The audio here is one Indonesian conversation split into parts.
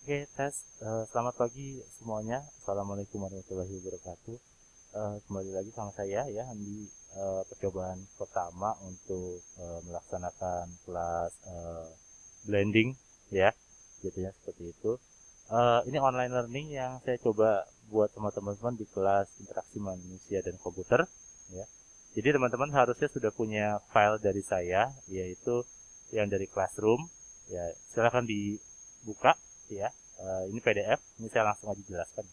Oke, tes. Selamat pagi semuanya. Assalamualaikum warahmatullahi wabarakatuh. Kembali lagi sama saya ya di percobaan pertama untuk melaksanakan kelas blending ya, jadinya seperti itu. Ini online learning yang saya coba buat sama teman-teman di kelas interaksi manusia dan komputer ya. Jadi teman-teman harusnya sudah punya file dari saya, yaitu yang dari Classroom. Ya, silakan dibuka ya. Ini PDF, ini saya langsung aja jelaskan.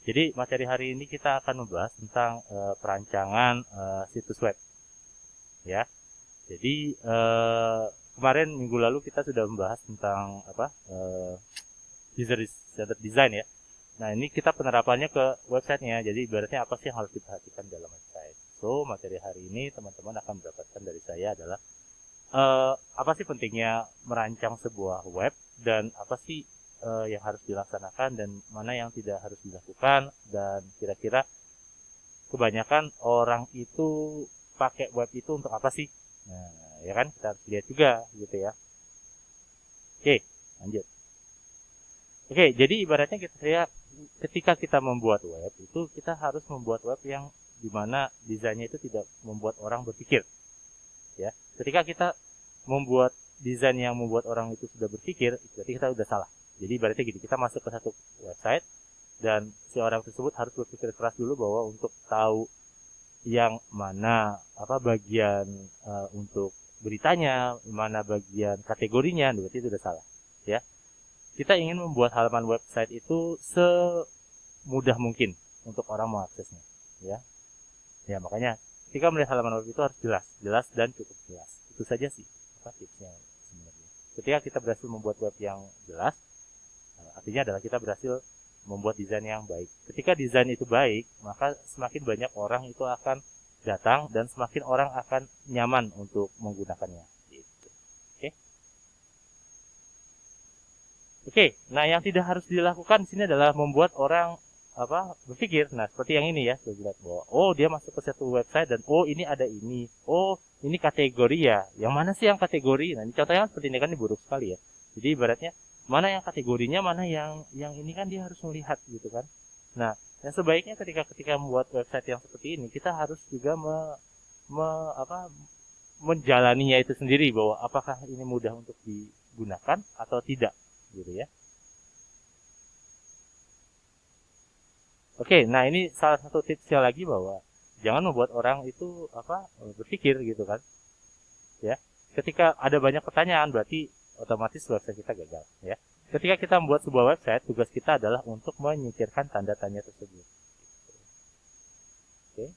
Jadi materi hari ini kita akan membahas tentang perancangan situs web ya. Jadi kemarin minggu lalu kita sudah membahas tentang apa user design ya. Nah, ini kita penerapannya ke websitenya. Jadi ibaratnya apa sih yang harus diperhatikan dalam website. So, materi hari ini teman-teman akan mendapatkan dari saya adalah apa sih pentingnya merancang sebuah web, dan apa sih yang harus dilaksanakan dan mana yang tidak harus dilakukan, dan kira-kira kebanyakan orang itu pakai web itu untuk apa sih. Nah, ya kan, kita harus lihat juga gitu ya. Oke, lanjut. Oke, jadi ibaratnya ketika kita membuat web itu kita harus membuat web yang dimana desainnya itu tidak membuat orang berpikir ya. Ketika kita membuat desain yang membuat orang itu sudah berpikir, berarti kita sudah salah. Jadi ibaratnya gini, kita masuk ke satu website dan si orang tersebut harus berpikir keras dulu bahwa untuk tahu yang mana apa bagian untuk beritanya, mana bagian kategorinya, berarti itu sudah salah ya. Kita ingin membuat halaman website itu semudah mungkin untuk orang mengaksesnya ya. Ya, makanya ketika melihat halaman web itu harus jelas dan cukup jelas. Itu saja sih apa tipsnya sebenarnya. Ketika kita berhasil membuat web yang jelas, artinya adalah kita berhasil membuat desain yang baik. Ketika desain itu baik, maka semakin banyak orang itu akan datang dan semakin orang akan nyaman untuk menggunakannya. Gitu. Oke. Oke, nah yang tidak harus dilakukan di sini adalah membuat orang berpikir. Nah, seperti yang ini ya, saya lihat bahwa oh, dia masuk ke satu website dan oh, ini ada ini. Oh, ini kategori ya. Yang mana sih yang kategori? Nah, ini contohnya seperti ini kan, ini buruk sekali ya. Jadi ibaratnya mana yang kategorinya, mana yang ini kan dia harus melihat gitu kan. Nah, yang sebaiknya ketika membuat website yang seperti ini, kita harus juga me, apa, menjalaninya itu sendiri, bahwa apakah ini mudah untuk digunakan atau tidak gitu ya. Oke, nah ini salah satu tipsnya lagi, bahwa jangan membuat orang itu berpikir gitu kan. Ya. Ketika ada banyak pertanyaan, berarti otomatis website kita gagal ya. Ketika kita membuat sebuah website, tugas kita adalah untuk menyingkirkan tanda tanya tersebut. Oke.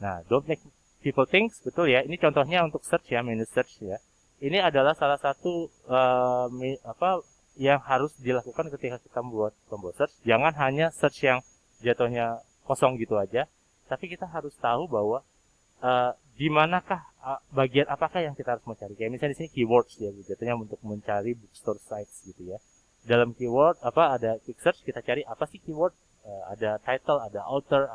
Nah, don't make people think, betul ya. Ini contohnya untuk search ya, menu search ya. Ini adalah salah satu yang harus dilakukan ketika kita membuat tombol search. Jangan hanya search yang jatuhnya kosong gitu aja, tapi kita harus tahu bahwa di manakah bagian apakah yang kita harus mencari. Kayak misalnya di sini keywords ya, jatuhnya untuk mencari bookstore sites gitu ya. Dalam keyword ada quick search, kita cari apa sih keyword, ada title, ada author,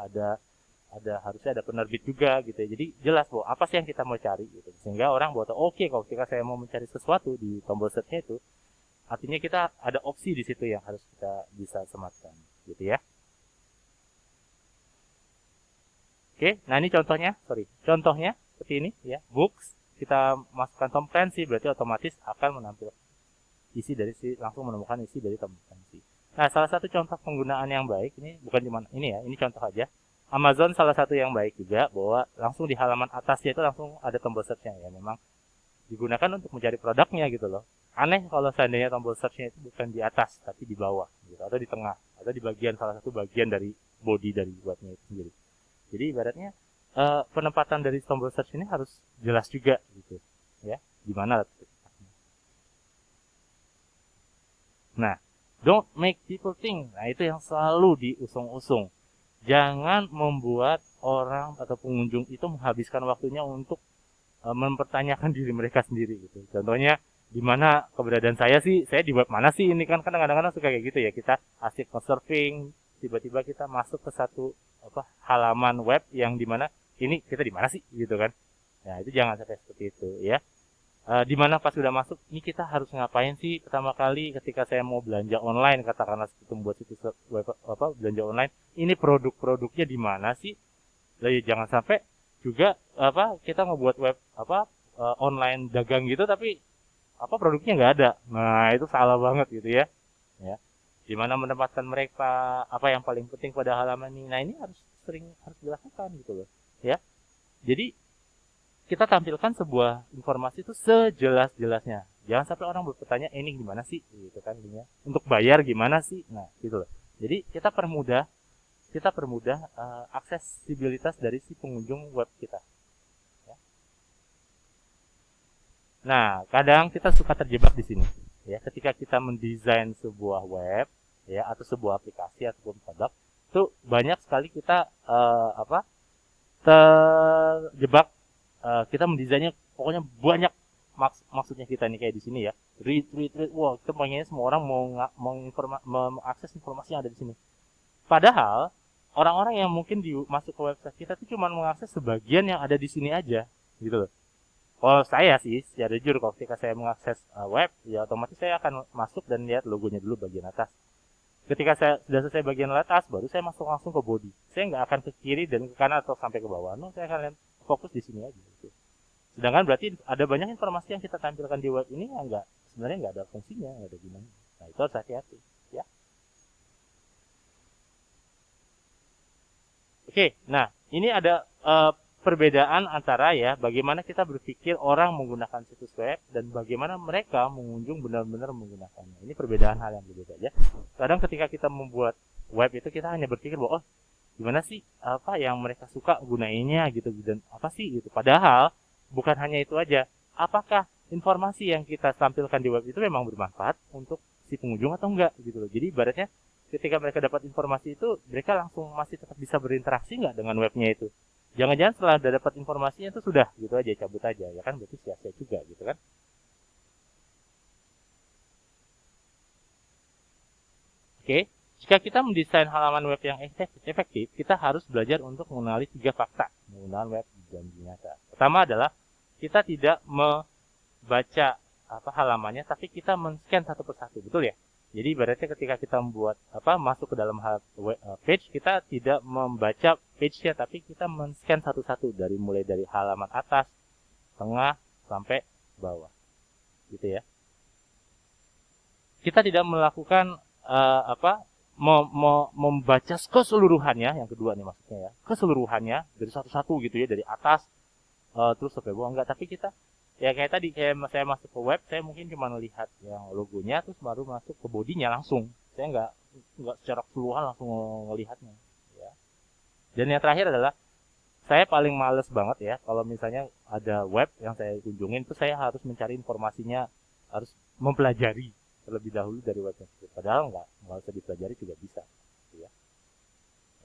harusnya ada penerbit juga gitu ya. Jadi jelas bahwa apa sih yang kita mau cari gitu. Sehingga orang buat oke, kalau ketika saya mau mencari sesuatu di tombol search-nya itu, artinya kita ada opsi di situ yang harus kita bisa sematkan gitu ya. Oke, nah ini contohnya seperti ini ya, books, kita masukkan Tom Clancy, berarti otomatis akan menampilkan langsung menemukan isi dari Tom Clancy. Nah, salah satu contoh penggunaan yang baik, ini bukan cuma ini ya, ini contoh aja. Amazon salah satu yang baik juga, bahwa langsung di halaman atasnya itu langsung ada tombol search-nya ya, memang digunakan untuk mencari produknya gitu loh. Aneh kalau seandainya tombol search-nya itu bukan di atas, tapi di bawah gitu, atau di tengah, atau di salah satu bagian dari body dari webnya itu sendiri. Jadi ibaratnya penempatan dari tombol search ini harus jelas juga gitu ya, gimana letaknya. Nah, don't make people think. Nah, itu yang selalu diusung-usung. Jangan membuat orang atau pengunjung itu menghabiskan waktunya untuk mempertanyakan diri mereka sendiri gitu. Contohnya, di mana keberadaan saya sih, saya di web mana sih, ini kan kadang-kadang suka kayak gitu ya, kita asik surfing, tiba-tiba kita masuk ke satu halaman web yang dimana ini kita di mana sih gitu kan. Nah, itu jangan sampai seperti itu ya. Di mana pas sudah masuk, ini kita harus ngapain sih pertama kali ketika saya mau belanja online, katakanlah itu membuat situs web apa belanja online, ini produk-produknya di mana sih? Lah ya jangan sampai juga apa kita ngebuat web apa online dagang gitu tapi apa produknya nggak ada. Nah, itu salah banget gitu ya. Ya. Di mana menempatkan mereka apa yang paling penting pada halaman ini. Nah, ini harus dilakukan gitu loh. Ya. Jadi kita tampilkan sebuah informasi itu sejelas-jelasnya. Jangan sampai orang bertanya ini gimana sih gitu kan ya. Untuk bayar gimana sih? Nah, gitu loh. Jadi kita permudah aksesibilitas dari si pengunjung web kita. Ya. Nah, kadang kita suka terjebak di sini. Ya, ketika kita mendesain sebuah web, ya atau sebuah aplikasi ataupun produk, itu banyak sekali kita terjebak. Kita mendesainnya pokoknya banyak maksudnya kita nih kayak di sini ya. Read. Wah, kita pengennya semua orang mau mengakses informasi yang ada di sini. Padahal orang-orang yang mungkin masuk ke website kita itu cuma mengakses sebagian yang ada di sini aja, gitu loh. Kalau saya sih, secara jujur, kalau ketika saya mengakses web, ya otomatis saya akan masuk dan lihat logonya dulu bagian atas. Ketika saya sudah selesai bagian atas, baru saya masuk langsung ke body. Saya nggak akan ke kiri dan ke kanan atau sampai ke bawah. No, saya akan fokus di sini aja. Gitu. Sedangkan berarti ada banyak informasi yang kita tampilkan di web ini yang sebenarnya nggak ada fungsinya, nggak ada gunanya. Nah, itu harus hati-hati. Ya. Oke, nah ini ada perbedaan antara ya bagaimana kita berpikir orang menggunakan situs web dan bagaimana mereka mengunjung benar-benar menggunakannya. Ini perbedaan hal yang berbeda ya. Kadang ketika kita membuat web itu kita hanya berpikir bahwa oh gimana sih apa yang mereka suka gunainnya gitu dan apa sih gitu. Padahal bukan hanya itu aja. Apakah informasi yang kita tampilkan di web itu memang bermanfaat untuk si pengunjung atau enggak gitu loh. Jadi ibaratnya ketika mereka dapat informasi itu mereka langsung masih tetap bisa berinteraksi nggak dengan webnya itu. Jangan-jangan setelah udah dapat informasinya itu sudah gitu aja cabut aja ya kan berarti sia-sia juga gitu kan. Oke, jika kita mendesain halaman web yang efektif, kita harus belajar untuk mengenali 3 fakta penggunaan web dan nyata. Pertama adalah kita tidak membaca halamannya tapi kita men-scan satu persatu, betul ya? Jadi ibaratnya ketika kita membuat masuk ke dalam page, kita tidak membaca page-nya tapi kita men-scan satu-satu mulai dari halaman atas, tengah sampai bawah. Gitu ya. Kita tidak melakukan membaca keseluruhannya, yang kedua nih maksudnya ya, keseluruhannya dari satu-satu gitu ya, dari atas terus sampai bawah, enggak, tapi kita ya kayak tadi kayak saya masuk ke web, saya mungkin cuma melihat yang logonya terus baru masuk ke bodinya langsung. Saya enggak secara keseluruhan langsung ngelihatnya ya. Dan yang terakhir adalah saya paling males banget ya kalau misalnya ada web yang saya kunjungin itu saya harus mencari informasinya, harus mempelajari terlebih dahulu dari webnya. Padahal nggak usah dipelajari juga bisa, ya.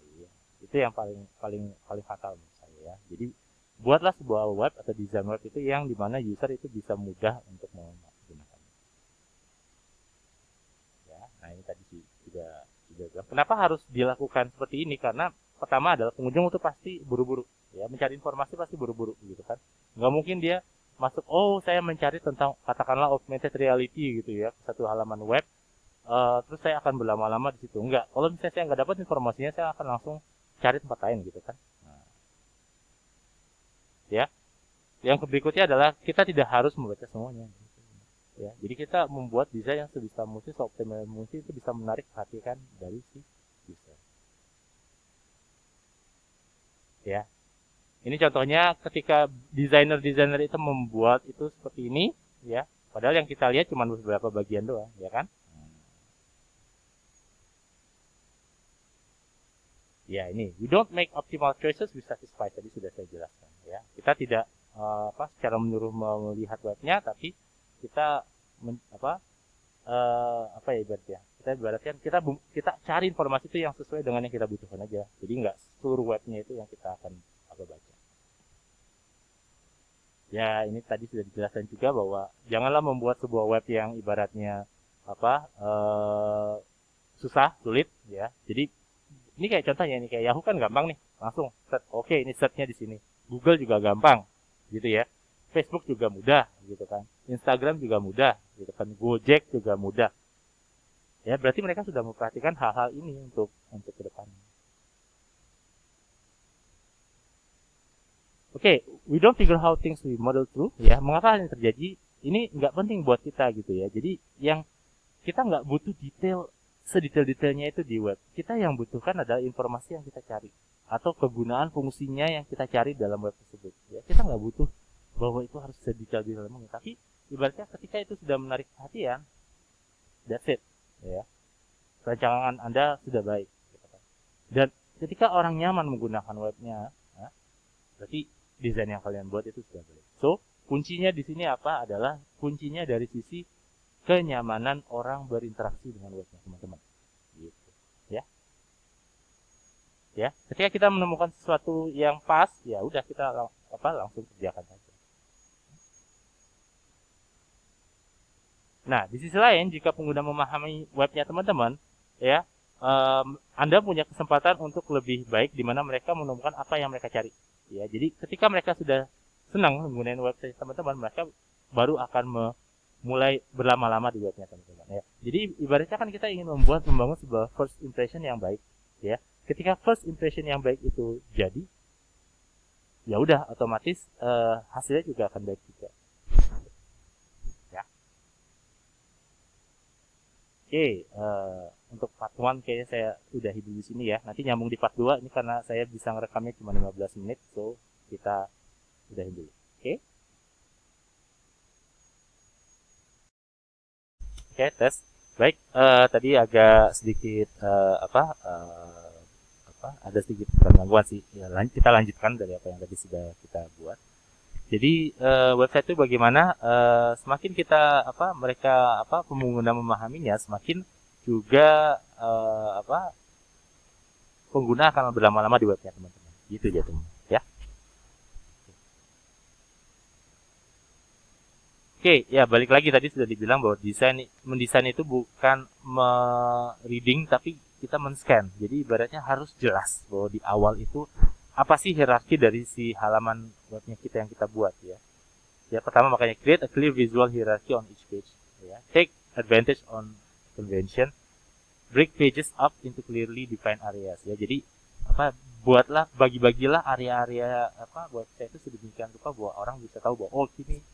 Iya. Itu yang paling paling paling fatal menurut saya ya. Jadi buatlah sebuah web atau desain web itu yang dimana user itu bisa mudah untuk menggunakannya. Ya, nah ini tadi sudah bilang. Kenapa harus dilakukan seperti ini? Karena pertama adalah pengunjung itu pasti buru-buru, ya mencari informasi pasti buru-buru gitu kan. Nggak mungkin dia masuk, oh saya mencari tentang katakanlah augmented reality gitu ya, satu halaman web, terus saya akan berlama-lama di situ. Enggak, kalau misalnya saya nggak dapat informasinya, saya akan langsung cari tempat lain gitu kan. Nah, ya, yang berikutnya adalah kita tidak harus membaca semuanya. Ya, jadi kita membuat desain yang sebisa mungkin, seoptimal mungkin itu bisa menarik perhatian dari si user. Ya, ini contohnya ketika desainer itu membuat itu seperti ini, ya. Padahal yang kita lihat cuma beberapa bagian doang, ya kan? Ya ini, we don't make optimal choices, we satisfy, tadi sudah saya jelaskan. Ya, kita tidak secara menyuruh melihat webnya, tapi kita ya ibaratnya kita cari informasi itu yang sesuai dengan yang kita butuhkan aja. Jadi nggak seluruh webnya itu yang kita akan baca. Ya ini tadi sudah dijelaskan juga bahwa janganlah membuat sebuah web yang ibaratnya susah, sulit ya. Jadi ini kayak contohnya ini kayak Yahoo kan gampang nih, langsung search. Oke, ini searchnya di sini. Google juga gampang, gitu ya. Facebook juga mudah gitu kan, Instagram juga mudah gitu kan, Gojek juga mudah. Ya berarti mereka sudah memperhatikan hal-hal ini untuk ke depan. Oke, we don't figure how things we model through. Ya, mengapa hal ini terjadi? Ini nggak penting buat kita gitu ya. Jadi yang kita nggak butuh detail sedetail-detailnya itu di web. Kita yang butuhkan adalah informasi yang kita cari atau kegunaan fungsinya yang kita cari dalam web tersebut. Ya, kita nggak butuh bahwa itu harus sedetail-detail mungkin. Tapi ibaratnya ketika itu sudah menarik perhatian, that's it. Ya, rancangan Anda sudah baik. Dan ketika orang nyaman menggunakan webnya, ya, berarti desain yang kalian buat itu sudah baik. So, kuncinya di sini apa? Adalah kuncinya dari sisi kenyamanan orang berinteraksi dengan webnya, teman-teman. Gitu. Ya. Ya, ketika kita menemukan sesuatu yang pas, ya udah kita langsung kerjakan saja. Nah, di sisi lain jika pengguna memahami webnya teman-teman, ya, Anda punya kesempatan untuk lebih baik di mana mereka menemukan apa yang mereka cari. Ya, jadi ketika mereka sudah senang menggunakan website teman-teman, mereka baru akan mulai berlama-lama di webnya teman-teman. Ya, jadi ibaratnya kan kita ingin membangun sebuah first impression yang baik. Ya, ketika first impression yang baik itu jadi, ya udah otomatis hasilnya juga akan baik juga. Ya. Oke, untuk part 1 kayaknya saya udahi dulu di sini ya. Nanti nyambung di part 2 ini karena saya bisa ngerekamnya cuma 15 menit, so kita udahin dulu. Oke. Oke, tes. Baik, tadi agak sedikit ada sedikit gangguan sih. Ya, kita lanjutkan dari apa yang tadi sudah kita buat. Jadi website itu bagaimana? Semakin kita mereka pengguna memahaminya, semakin juga pengguna akan berlama-lama di webnya teman-teman. Gitu jatuhnya, ya. Oke, ya balik lagi tadi sudah dibilang bahwa mendesain itu bukan reading tapi kita men-scan. Jadi ibaratnya harus jelas bahwa di awal itu apa sih hierarki dari si halaman webnya kita yang kita buat ya. Ya pertama makanya create a clear visual hierarchy on each page. Ya. Take advantage on convention. Break pages up into clearly defined areas. Ya jadi buatlah bagi-bagilah area-area website itu sedemikian rupa bahwa orang bisa tahu bahwa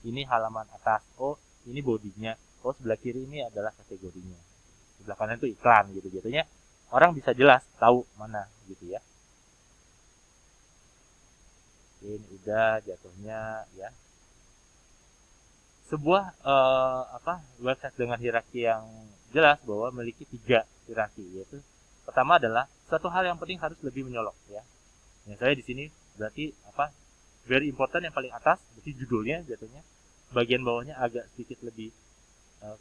ini halaman atas, ini bodinya, sebelah kiri ini adalah kategorinya, sebelah kanan itu iklan gitu jatuhnya orang bisa jelas tahu mana gitu ya. Ini udah jatuhnya ya sebuah website dengan hierarki yang jelas bahwa memiliki 3 hierarki, yaitu pertama adalah suatu hal yang penting harus lebih menyolok ya. Yang saya di sini berarti very important yang paling atas berarti judulnya jatuhnya. Bagian bawahnya agak sedikit lebih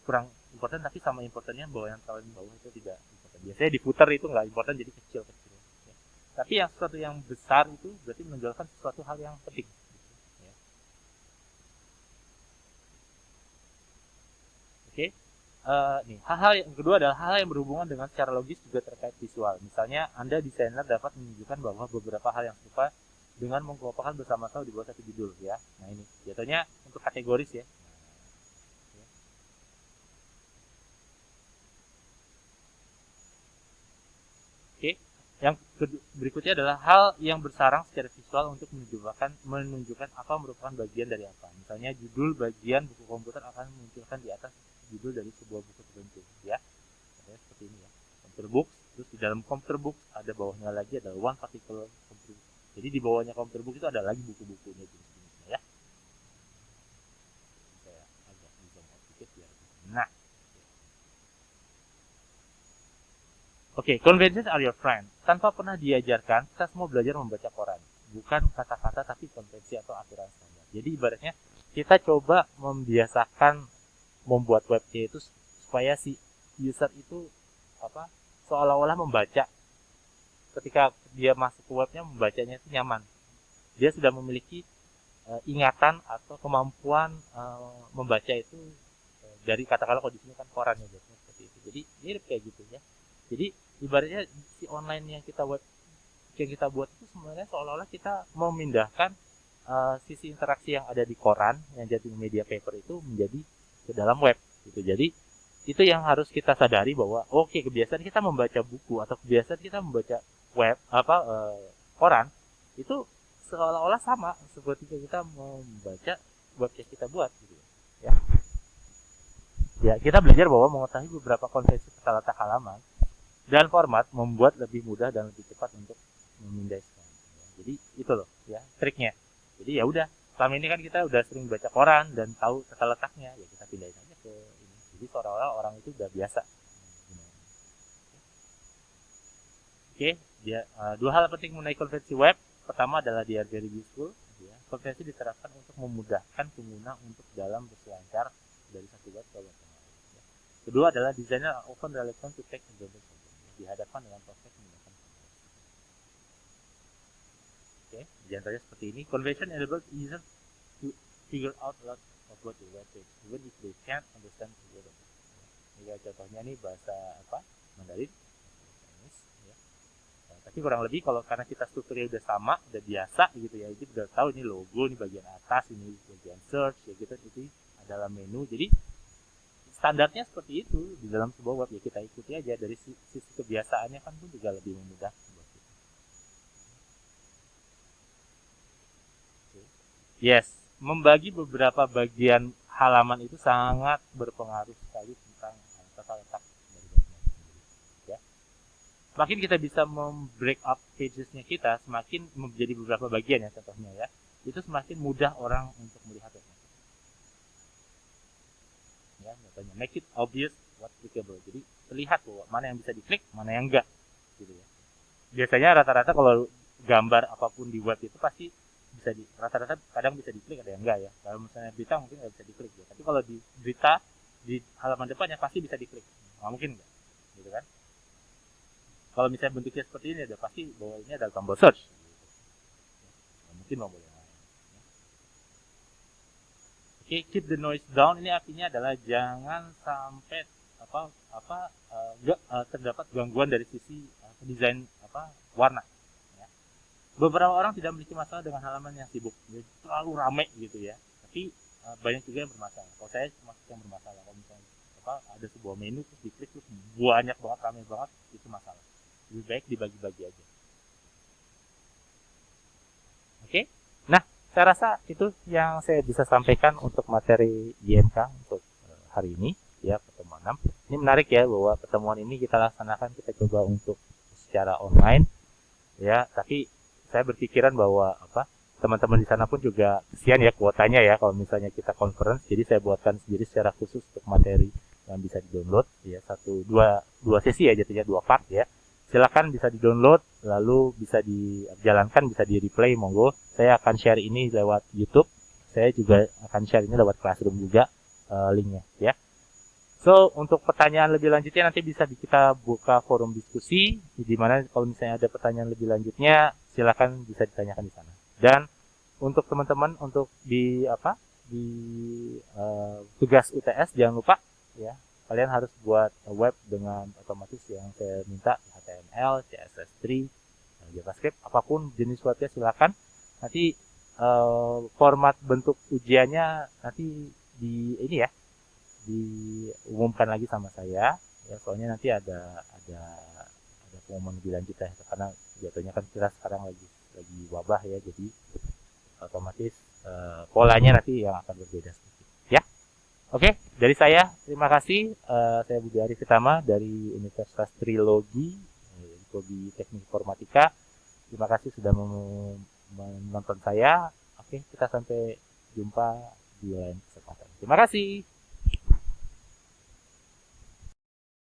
kurang important tapi sama importantnya bahwa yang paling bawah itu tidak important. Biasanya diputar itu nggak important jadi kecil-kecil. Ya. Tapi yang sesuatu yang besar itu berarti menonjolkan sesuatu hal yang penting. Ya. Oke. Nih, hal-hal yang kedua adalah hal yang berhubungan dengan secara logis juga terkait visual. Misalnya, Anda desainer dapat menunjukkan bahwa beberapa hal yang serupa dengan mengelompokkan bersama-sama di bawah satu judul ya. Nah ini, jatuhnya untuk kategoris ya. Oke, yang berikutnya adalah hal yang bersarang secara visual untuk menunjukkan apa merupakan bagian dari apa. Misalnya, judul bagian buku komputer akan memunculkan di atas judul dari sebuah buku tertentu ya. Seperti ini ya, computer books, terus di dalam computer books ada bawahnya lagi ada one particular computer book. Jadi di bawahnya computer book itu ada lagi buku-bukunya jenis-jenisnya ya. Saya agak zoom out sedikit biar. Nah, oke, conventions are your friend. Tanpa pernah diajarkan, kita semua belajar membaca koran. Bukan kata-kata tapi konvensi atau aturan standar. Jadi ibaratnya kita coba membiasakan membuat webnya itu supaya si user itu seolah-olah membaca. Ketika dia masuk ke webnya membacanya itu nyaman. Dia sudah memiliki ingatan atau kemampuan membaca itu dari katakanlah kalau di sini kan korannya seperti itu. Jadi mirip kayak gitu ya. Jadi ibaratnya si online yang kita buat itu sebenarnya seolah-olah kita memindahkan sisi interaksi yang ada di koran yang jadi media paper itu menjadi ke dalam web gitu. Jadi itu yang harus kita sadari bahwa oke, kebiasaan kita membaca buku atau kebiasaan kita membaca web koran itu seolah-olah sama seperti kita membaca web yang kita buat gitu ya. Ya, kita belajar bahwa mengetahui beberapa konvensi tata letak halaman dan format membuat lebih mudah dan lebih cepat untuk memindai scan. Jadi itu loh ya triknya. Jadi ya udah, selama ini kan kita udah sering baca koran dan tahu tata letaknya, ya kita pindahin aja ke ini. Jadi seolah-olah orang itu udah biasa. Oke, dua hal penting mengenai konvensi web. Pertama adalah dia very useful. Ya. Konvensi diterapkan untuk memudahkan pengguna untuk dalam berselancar dari satu web ke web lain. Ya. Kedua adalah desainnya often relevant to take advantage. Dihadapkan dengan proses menggunakan konvensi. Oke, diantaranya seperti ini. Convention enables users to figure out a lot of what the web page, even if they can't understand the word of it. Ini contohnya nih bahasa Mandarin. Tapi kurang lebih kalau karena kita strukturnya udah sama, udah biasa gitu ya, jadi udah tahu ini logo, ini bagian atas, ini bagian search ya gitu, itu adalah menu. Jadi standarnya seperti itu di dalam sebuah web, ya kita ikuti aja. Dari sisi kebiasaannya kan pun juga lebih memudahkan buat kita. Yes, membagi beberapa bagian halaman itu sangat berpengaruh sekali tentang tata letak. Semakin kita bisa membreak up pages-nya kita, semakin menjadi beberapa bagian ya contohnya ya, itu semakin mudah orang untuk melihat ya, contohnya make it obvious what clickable. Jadi terlihat bahwa mana yang bisa diklik, mana yang enggak gitu ya. Biasanya rata-rata kalau gambar apapun di web itu pasti bisa rata-rata kadang bisa diklik, ada yang enggak ya. Kalau misalnya berita mungkin nggak bisa diklik ya. Tapi kalau di berita di halaman depannya pasti bisa diklik. Nggak mungkin enggak gitu kan. Kalau misalnya bentuknya seperti ini, ada pasti bahwa ini adalah tombol search. Nah, mungkin tombol yang lain. Oke, keep the noise down. Ini artinya adalah jangan sampai terdapat gangguan dari sisi desain warna. Ya. Beberapa orang tidak memiliki masalah dengan halaman yang sibuk, jadi terlalu ramai gitu ya. Tapi banyak juga yang bermasalah. Kalau saya termasuk yang bermasalah. Kalau misalnya ada sebuah menu terus diklik terus banyak banget, ramai banget, itu masalah. Lebih baik dibagi-bagi aja. Oke, nah saya rasa itu yang saya bisa sampaikan untuk materi IMK untuk hari ini ya, pertemuan 6. Ini menarik ya bahwa pertemuan ini kita laksanakan, kita coba untuk secara online ya, tapi saya berpikiran bahwa teman-teman di sana pun juga kesian ya kuotanya ya kalau misalnya kita conference, jadi saya buatkan sendiri secara khusus untuk materi yang bisa di-download ya, dua sesi ya jadinya, 2 part ya. Silakan bisa di-download, lalu bisa dijalankan, bisa di-replay, monggo. Saya akan share ini lewat YouTube. Saya juga akan share ini lewat Classroom juga linknya ya. So, untuk pertanyaan lebih lanjutnya nanti bisa kita buka forum diskusi, di mana kalau misalnya ada pertanyaan lebih lanjutnya, silakan bisa ditanyakan di sana. Dan untuk teman-teman untuk di tugas UTS jangan lupa ya, kalian harus buat web dengan otomatis yang saya minta, HTML, CSS3, JavaScript, apapun jenis webnya silakan. Nanti format bentuk ujiannya nanti diumumkan lagi sama saya ya, soalnya nanti ada pengumuman lebih lanjut ya, karena jatuhnya kan kita sekarang lagi wabah ya, jadi otomatis polanya nanti yang akan berbeda sedikit ya. Oke, dari saya terima kasih. Saya Budi Arif Pitama dari Universitas Trilogi, Prodi Teknik Informatika. Terima kasih sudah menonton saya. Oke, kita sampai jumpa di lain kesempatan. Terima kasih.